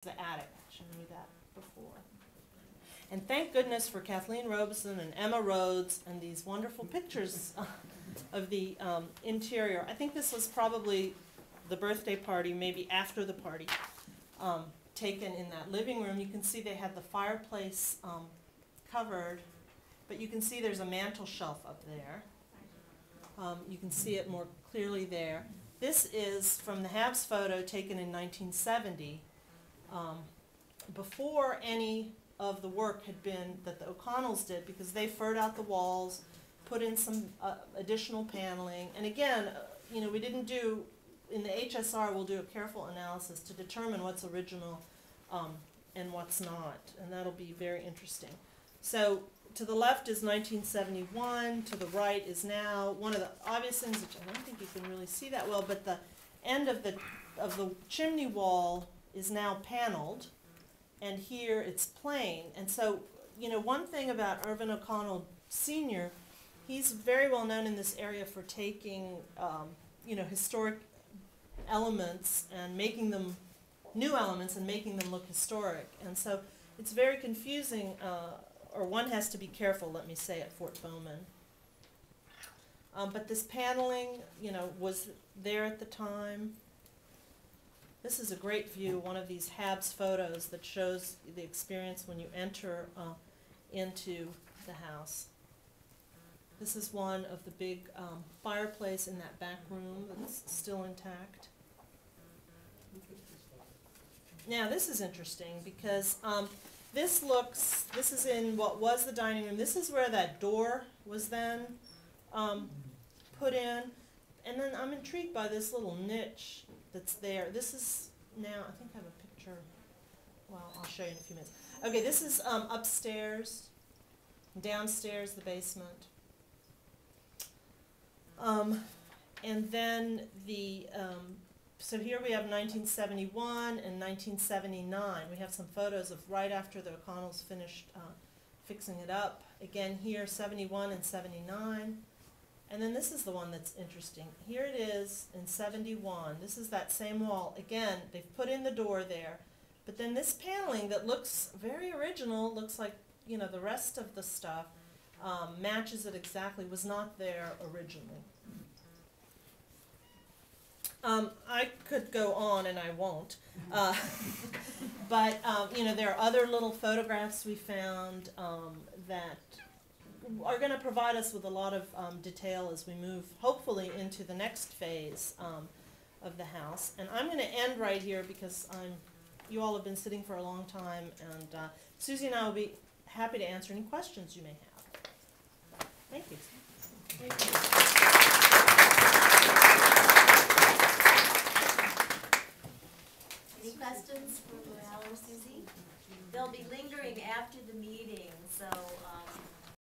the attic. I should have knew that before. And thank goodness for Kathleen Robeson and Emma Rhodes and these wonderful pictures of the interior. I think this was probably the birthday party, maybe after the party, taken in that living room. You can see they had the fireplace covered, but you can see there's a mantel shelf up there. You can see it more clearly there. This is from the Habs photo taken in 1970, before any of the work had been that the O'Connells did, because they furred out the walls, put in some additional paneling, and again, you know, we didn't do, in the HSR we'll do a careful analysis to determine what's original and what's not, and that'll be very interesting. So to the left is 1971, to the right is now. One of the obvious things, which I don't think you can really see that well, but the end of the chimney wall is now paneled, and here it's plain. And so, you know, one thing about Irvin O'Connell Sr., he's very well known in this area for taking, you know, historic elements and making them new elements and making them look historic. And so it's very confusing, or one has to be careful, let me say, at Fort Bowman. But this paneling, you know, was there at the time. This is a great view, one of these Habs photos that shows the experience when you enter into the house. This is one of the big fireplace in that back room that's still intact. Now this is interesting because this is in what was the dining room. This is where that door was then put in. And then I'm intrigued by this little niche that's there. This is now, I think I have a picture. Well, I'll show you in a few minutes. Okay, this is upstairs, downstairs, the basement. And then so here we have 1971 and 1979. We have some photos of right after the O'Connells finished fixing it up. Again here, 71 and 79. And then this is the one that's interesting. Here it is in 71. This is that same wall. Again, they've put in the door there. But then this paneling that looks very original, looks like, you know, the rest of the stuff, matches it exactly, was not there originally. I could go on, and I won't. But, you know, there are other little photographs we found that are going to provide us with a lot of detail as we move, hopefully, into the next phase of the house. And I'm going to end right here because you all have been sitting for a long time, and Susie and I will be happy to answer any questions you may have. Thank you. Thank you. Any questions for Maral or Susie? They'll be lingering after the meeting, so